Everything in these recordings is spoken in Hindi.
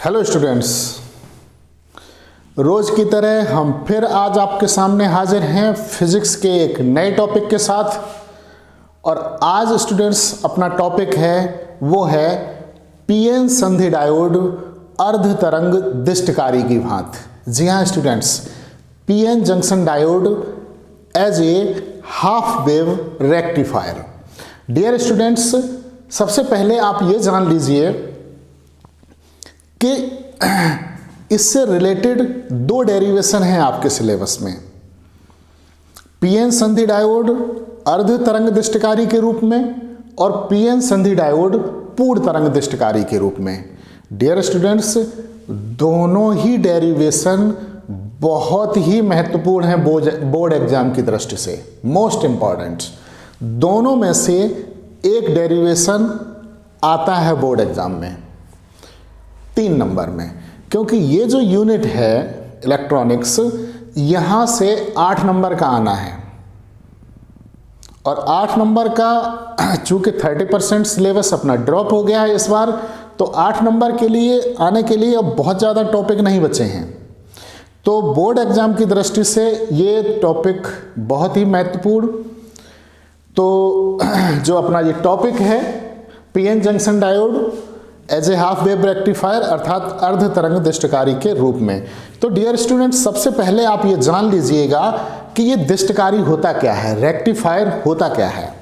हेलो स्टूडेंट्स, रोज की तरह हम फिर आज आपके सामने हाजिर हैं फिजिक्स के एक नए टॉपिक के साथ। और आज स्टूडेंट्स अपना टॉपिक है वो है पीएन संधि डायोड अर्ध तरंग दिष्टकारी की भांति। जी हाँ students, PN junction diode as a half wave rectifier. Dear students, सबसे पहले आप ये जान लीजिए कि इससे रिलेटेड दो डेरिवेशन हैं आपके सिलेबस में, पीएन संधि डायोड अर्ध तरंग दिष्टकारी के रूप में और पीएन संधि डायोड पूर्ण तरंग दिष्टकारी के रूप में। डियर स्टूडेंट्स, दोनों ही डेरिवेशन बहुत ही महत्वपूर्ण है बोर्ड एग्जाम की दृष्टि से, मोस्ट इंपॉर्टेंट। दोनों में से एक डेरिवेशन आता है बोर्ड एग्जाम में 3 नंबर में, क्योंकि ये जो यूनिट है इलेक्ट्रॉनिक्स, यहां से 8 नंबर का आना है। और 8 नंबर का चूंकि 30% सिलेबस अपना ड्रॉप हो गया है इस बार, तो 8 नंबर के लिए आने के लिए अब बहुत ज़्यादा टॉपिक नहीं बचे हैं। तो बोर्ड एग्जाम की दृष्टि से ये टॉपिक बहुत ही महत्वपूर्ण। तो जो अपना ये टॉपिक है PN junction diode as a half wave rectifier अर्थात अर्ध तरंग दिष्टकारी के रूप में। तो डियर स्टूडेंट, सबसे पहले आप ये जान लीजिएगा कि ये दिष्टकारी होता क्या है, रेक्टिफायर होता क्या है।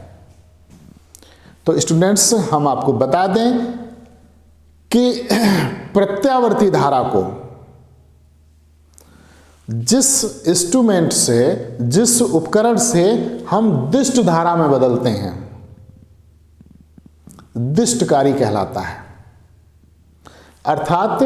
तो स्टूडेंट्स, हम आपको बता दें कि प्रत्यावर्ती धारा को जिस इंस्ट्रूमेंट से, जिस उपकरण से हम दिष्ट धारा में बदलते हैं, दिष्टकारी कहलाता है। अर्थात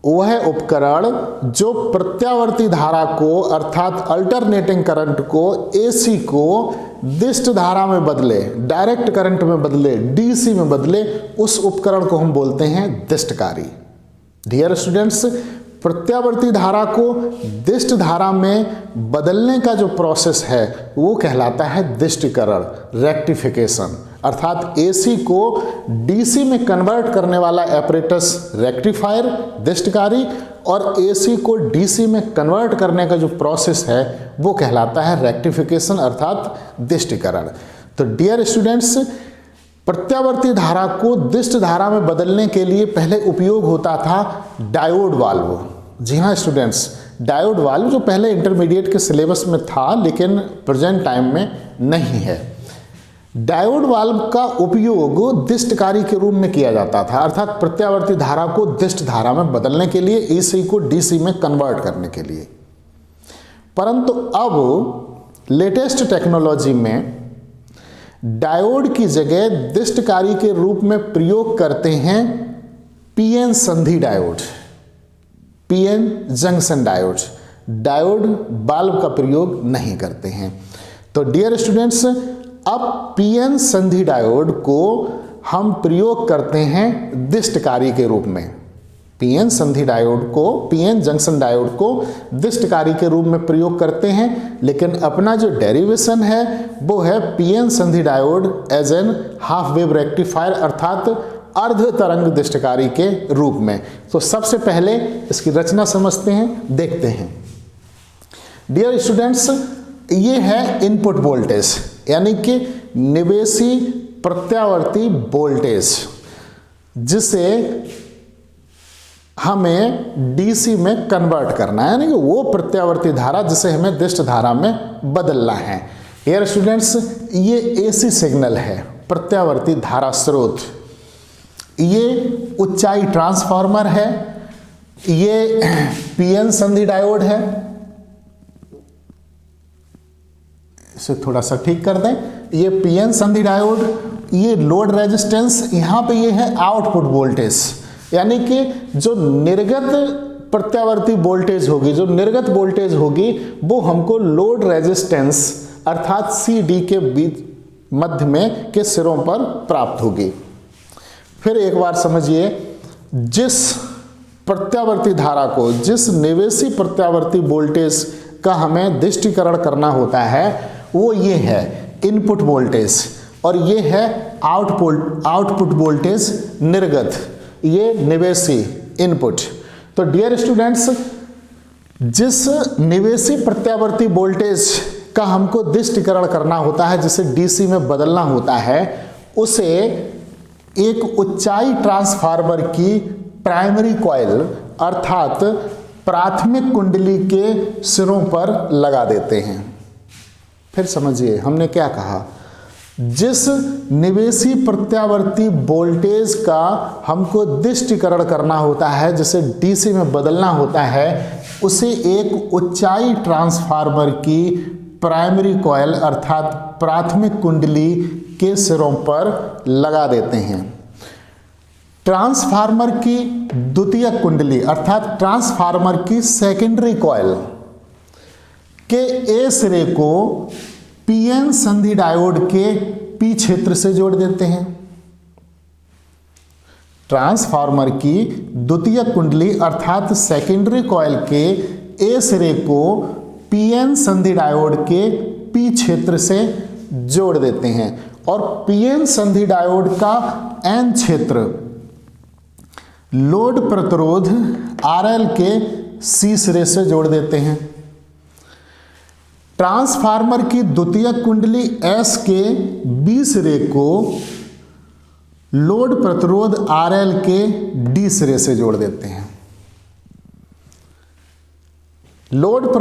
वह उपकरण जो प्रत्यावर्ती धारा को अर्थात अल्टरनेटिंग करंट को, एसी को दिष्ट धारा में बदले, डायरेक्ट करंट में बदले, डीसी में बदले, उस उपकरण को हम बोलते हैं दिष्टकारी। डियर स्टूडेंट्स, प्रत्यावर्ती धारा को दिष्ट धारा में बदलने का जो प्रोसेस है वो कहलाता है दिष्टीकरण, रेक्टिफिकेशन। अर्थात एसी को डीसी में कन्वर्ट करने वाला एपरेटस रेक्टिफायर दिष्टकारी, और एसी को डीसी में कन्वर्ट करने का जो प्रोसेस है वो कहलाता है रेक्टिफिकेशन अर्थात दिष्टीकरण। तो डियर स्टूडेंट्स, प्रत्यावर्ती धारा को दिष्ट धारा में बदलने के लिए पहले उपयोग होता था डायोड वाल्व। जी हाँ स्टूडेंट्स, डायोड वाल्व जो पहले इंटरमीडिएट के सिलेबस में था लेकिन प्रेजेंट टाइम में नहीं है। डायोड वाल्व का उपयोग दिष्टकारी के रूप में किया जाता था, अर्थात प्रत्यावर्ती धारा को दिष्ट धारा में बदलने के लिए, एसी को डीसी में कन्वर्ट करने के लिए। परंतु अब लेटेस्ट टेक्नोलॉजी में डायोड की जगह दिष्टकारी के रूप में प्रयोग करते हैं पीएन संधि diode, PN junction diode. Diode bulb का प्रयोग नहीं करते हैं। तो डियर स्टूडेंट्स, अब पीएन संधि डायोड को हम प्रयोग करते हैं दिष्टकारी के रूप में। पीएन संधि डायोड को, पीएन जंक्शन डायोड को दिष्टकारी के रूप में प्रयोग करते हैं, लेकिन अपना जो डेरिवेशन है वो है पीएन संधि diode as an half wave rectifier अर्थात अर्ध तरंग दिष्टकारी के रूप में। तो सबसे पहले इसकी रचना समझते हैं, देखते हैं। डियर स्टूडेंट्स, ये है इनपुट वोल्टेज, यानी कि निवेशी प्रत्यावर्ती वोल्टेज, जिसे हमें डीसी में कन्वर्ट करना है, यानी कि वो प्रत्यावर्ती धारा जिसे हमें दिष्ट धारा में बदलना है। डियर स्टूडेंट्स, ये एसी सिग्नल है, प्रत्यावर्ती धारा स्रोत। ये ऊंचाई ट्रांसफार्मर है, ये पीएन संधि डायोड है। इसे थोड़ा सा ठीक कर दें। ये पीएन संधि डायोड, ये लोड रेजिस्टेंस, यहां पे ये है आउटपुट वोल्टेज, यानी कि जो निर्गत प्रत्यावर्ती वोल्टेज होगी, जो निर्गत वोल्टेज होगी, वो हमको लोड रेजिस्टेंस अर्थात CD के बीच मध्य में के सिरों पर प्राप्त होगी। फिर एक बार समझिए, जिस प्रत्यावर्ती धारा को, जिस निवेशी प्रत्यावर्ती वोल्टेज का हमें दिष्टीकरण करना होता है, वो ये है इनपुट वोल्टेज, और ये है आउटपुट वोल्टेज निर्गत। ये निवेशी इनपुट। तो डियर स्टूडेंट्स, जिस निवेशी प्रत्यावर्ती वोल्टेज का हमको दिष्टीकरण करना होता है, जिसे डीसी में बदलना होता है, उसे एक ऊंचाई ट्रांसफार्मर की प्राइमरी कॉइल अर्थात प्राथमिक कुंडली के सिरों पर लगा देते हैं। फिर समझिए हमने क्या कहा, जिस निवेशी प्रत्यावर्ती वोल्टेज का हमको दिष्टीकरण करना होता है, जिसे डीसी में बदलना होता है, उसे एक ऊंचाई ट्रांसफार्मर की प्राइमरी कॉइल अर्थात प्राथमिक कुंडली के सिरों पर लगा देते हैं। ट्रांसफार्मर की द्वितीयक कुंडली अर्थात ट्रांसफार्मर की सेकेंडरी कॉइल के ए सिरे को पीएन संधि डायोड के पी क्षेत्र से जोड़ देते हैं। ट्रांसफार्मर की द्वितीयक कुंडली अर्थात सेकेंडरी कॉइल के ए सिरे को पीएन संधि डायोड के पी क्षेत्र से जोड़ देते हैं और पीएन संधि डायोड का एन क्षेत्र लोड प्रतिरोध आरएल के सी सिरे से जोड़ देते हैं। ट्रांसफार्मर की द्वितीयक कुंडली एस के बी सिरे को लोड प्रतिरोध आरएल के डी सिरे से जोड़ देते हैं। लोड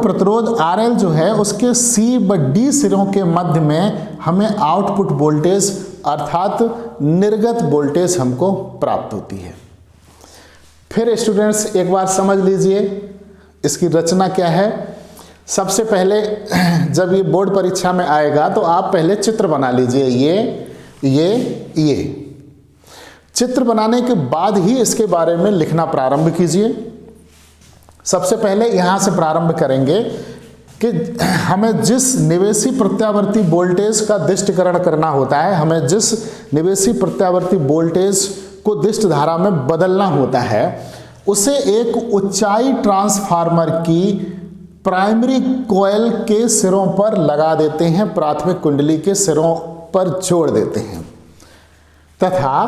प्रतिरोध आरएल जो है उसके सी व डी सिरों के मध्य में हमें आउटपुट वोल्टेज अर्थात निर्गत वोल्टेज हमको प्राप्त होती है। फिर स्टूडेंट्स एक बार समझ लीजिए इसकी रचना क्या है। सबसे पहले जब ये बोर्ड परीक्षा में आएगा तो आप पहले चित्र बना लीजिए, ये चित्र बनाने के बाद ही इसके बारे में लिखना प्रारंभ कीजिए। सबसे पहले यहां से प्रारंभ करेंगे कि हमें जिस निवेशी प्रत्यावर्ती वोल्टेज का दिष्टीकरण करना होता है, हमें जिस निवेशी प्रत्यावर्ती वोल्टेज को दिष्ट धारा में बदलना होता है, उसे एक ऊंचाई ट्रांसफार्मर की प्राइमरी कॉइल के सिरों पर लगा देते हैं, प्राथमिक कुंडली के सिरों पर जोड़ देते हैं तथा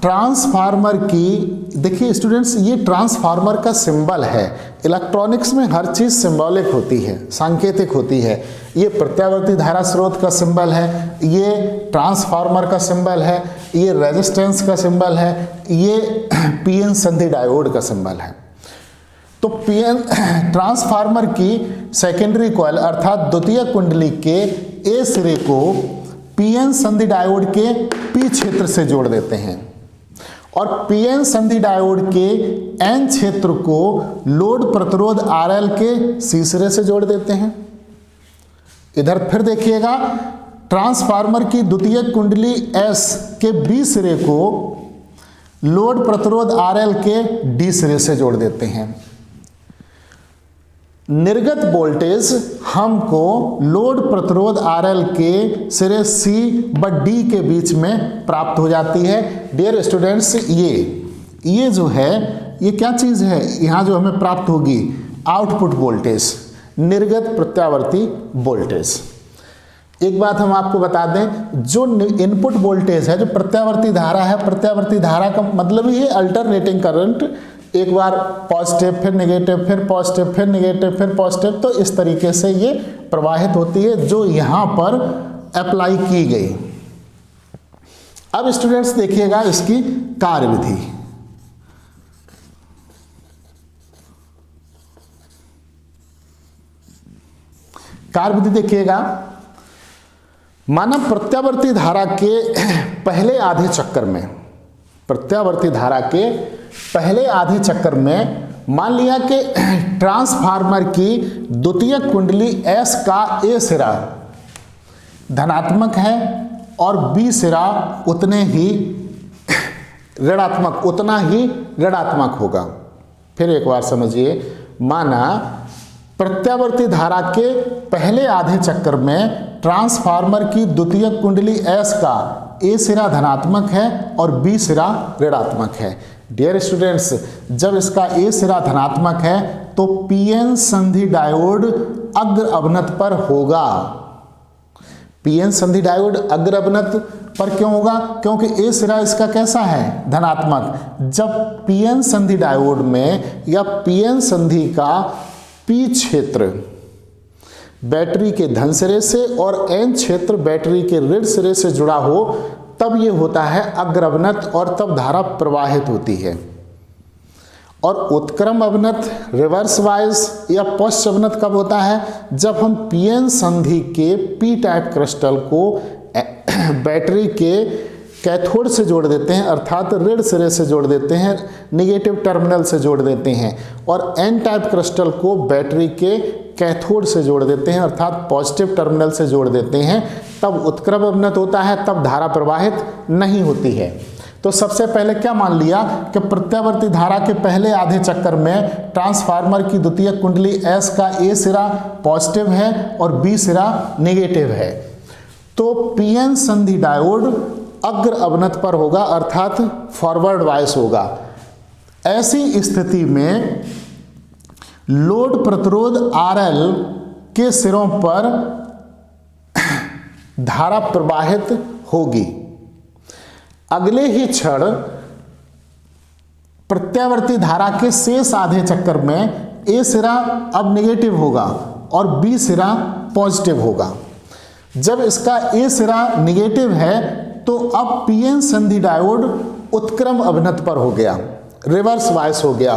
ट्रांसफार्मर की, देखिए स्टूडेंट्स ये ट्रांसफार्मर का सिंबल है। इलेक्ट्रॉनिक्स में हर चीज सिंबॉलिक होती है, सांकेतिक होती है। ये प्रत्यावर्ती धारा स्रोत का सिंबल है, ये ट्रांसफार्मर का सिंबल है, ये रेजिस्टेंस का सिंबल है, ये पीएन संधि डायोड का सिंबल है। तो पीएन ट्रांसफार्मर की सेकेंडरी कॉइल अर्थात द्वितीय कुंडली के ए सिरे को पीएन संधि डायोड के पी क्षेत्र से जोड़ देते हैं और पीएन संधि डायोड के एन क्षेत्र को लोड प्रतिरोध आरएल के सी सिरे से जोड़ देते हैं। इधर फिर देखिएगा, ट्रांसफार्मर की द्वितीय कुंडली एस के बी सिरे को लोड प्रतिरोध आरएल के डी सिरे से जोड़ देते हैं। निर्गत वोल्टेज हमको लोड प्रतिरोध आरएल के सिरे सी व डी के बीच में प्राप्त हो जाती है। डियर स्टूडेंट्स, ये जो है ये क्या चीज है, यहां जो हमें प्राप्त होगी आउटपुट वोल्टेज, निर्गत प्रत्यावर्ती वोल्टेज। एक बात हम आपको बता दें, जो इनपुट वोल्टेज है, जो प्रत्यावर्ती धारा है, प्रत्यावर्ती धारा का मतलब ही है अल्टरनेटिंग करंट। एक बार पॉजिटिव फिर नेगेटिव फिर पॉजिटिव फिर नेगेटिव फिर पॉजिटिव, तो इस तरीके से ये प्रवाहित होती है जो यहां पर अप्लाई की गई। अब स्टूडेंट्स देखिएगा इसकी कार्यविधि। कार्यविधि देखिएगा, माना प्रत्यावर्ती धारा के पहले आधे चक्कर में, प्रत्यावर्ती धारा के पहले आधे चक्कर में मान लिया कि ट्रांसफार्मर की द्वितीय कुंडली एस का ए सिरा धनात्मक है और बी सिरा उतना ही ऋणात्मक होगा। फिर एक बार समझिए, माना प्रत्यावर्ती धारा के पहले आधे चक्कर में ट्रांसफार्मर की द्वितीय कुंडली एस का ए सिरा धनात्मक है और बी सिरा ऋणात्मक है। डियर स्टूडेंट्स, जब इसका ए सिरा धनात्मक है तो पीएन संधि डायोड अग्र अवनत पर होगा। पीएन संधि डायोड अग्र अवनत पर क्यों होगा? क्योंकि ए सिरा इसका कैसा है? धनात्मक। जब पीएन संधि डायोड में या पीएन संधि का पी क्षेत्र बैटरी के धन सिरे से और एन क्षेत्र बैटरी के ऋण सिरे से जुड़ा हो तब ये होता है अग्र अवनत और तब धारा प्रवाहित होती है। और उत्क्रम अवनत रिवर्स वाइज या पश्च अवनत कब होता है? जब हम पीएन संधि के पी टाइप क्रिस्टल को बैटरी के कैथोड से जोड़ देते हैं अर्थात ऋण सिरे से जोड़ देते हैं, निगेटिव टर्मिनल से जोड़ देते हैं, और एन टाइप क्रिस्टल को बैटरी के कैथोड से जोड़ देते हैं अर्थात पॉजिटिव टर्मिनल से जोड़ देते हैं, तब उत्क्रम अवनत होता है, तब धारा प्रवाहित नहीं होती है। तो सबसे पहले क्या मान लिया कि प्रत्यावर्ती धारा के पहले आधे चक्कर में ट्रांसफार्मर की द्वितीयक कुंडली एस का ए सिरा पॉजिटिव है और बी सिरा नेगेटिव है। तो पीएन संधि डायोड अग्र अवनत पर होगा अर्थात फॉरवर्ड वाइस होगा। ऐसी स्थिति में लोड प्रतिरोध RL के सिरों पर धारा प्रवाहित होगी। अगले ही क्षण प्रत्यावर्ती धारा के शेष आधे चक्कर में ए सिरा अब नेगेटिव होगा और बी सिरा पॉजिटिव होगा। जब इसका ए सिरा नेगेटिव है तो अब पीएन संधि डायोड उत्क्रम अवनत पर हो गया, रिवर्स वाइस हो गया।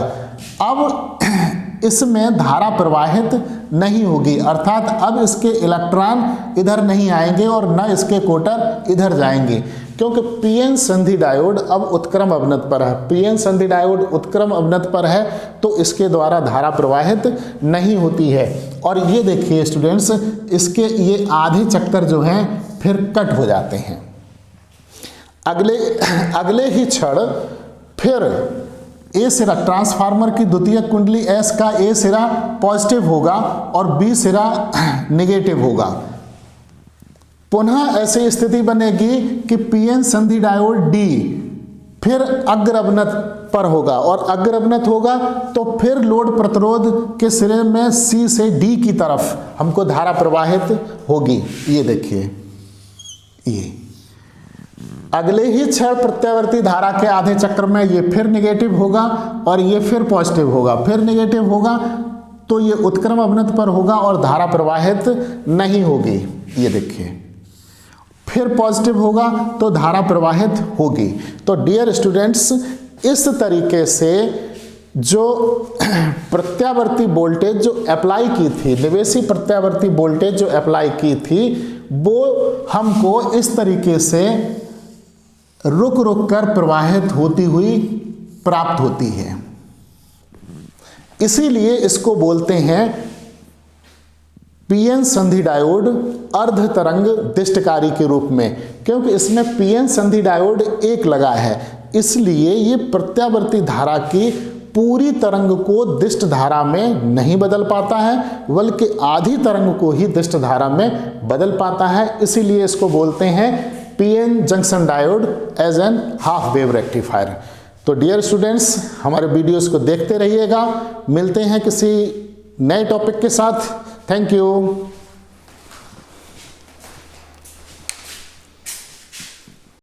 अब इसमें धारा प्रवाहित नहीं होगी अर्थात अब इसके इलेक्ट्रॉन इधर नहीं आएंगे और न इसके कोटर इधर जाएंगे, क्योंकि पीएन संधि डायोड अब उत्क्रम अवनत पर है। पीएन संधि डायोड उत्क्रम अवनत पर है तो इसके द्वारा धारा प्रवाहित नहीं होती है। और ये देखिए स्टूडेंट्स, इसके ये आधे चक्कर जो हैं फिर कट हो जाते हैं। अगले ही क्षण फिर ए सिरा ट्रांसफार्मर की द्वितीयक कुंडली एस का ए सिरा पॉजिटिव होगा और बी सिरा नेगेटिव होगा। पुनः ऐसी स्थिति बनेगी कि पीएन संधि डायोड डी फिर अग्र अवनत पर होगा और अग्र अवनत होगा तो फिर लोड प्रतिरोध के सिरे में सी से डी की तरफ हमको धारा प्रवाहित होगी। ये देखिए, ये अगले ही क्षण प्रत्यावर्ती धारा के आधे चक्र में ये फिर नेगेटिव होगा और ये फिर पॉजिटिव होगा, फिर नेगेटिव होगा तो ये उत्क्रम अवनत पर होगा और धारा प्रवाहित नहीं होगी। ये देखिए, फिर पॉजिटिव होगा तो धारा प्रवाहित होगी। तो डियर स्टूडेंट्स, इस तरीके से जो प्रत्यावर्ती वोल्टेज जो अप्लाई की थी, निवेशी प्रत्यावर्ती वोल्टेज जो अप्लाई की थी, वो हमको इस तरीके से रुक रुक कर प्रवाहित होती हुई प्राप्त होती है। इसीलिए इसको बोलते हैं पीएन संधि डायोड अर्ध तरंग दिष्टकारी के रूप में, क्योंकि इसमें पीएन संधि डायोड एक लगा है, इसलिए ये प्रत्यावर्ती धारा की पूरी तरंग को दिष्ट धारा में नहीं बदल पाता है, बल्कि आधी तरंग को ही दिष्ट धारा में बदल पाता है। इसीलिए इसको बोलते हैं PN junction diode as an half wave rectifier. तो डियर स्टूडेंट्स, हमारे वीडियोस को देखते रहिएगा। मिलते हैं किसी नए टॉपिक के साथ। Thank you.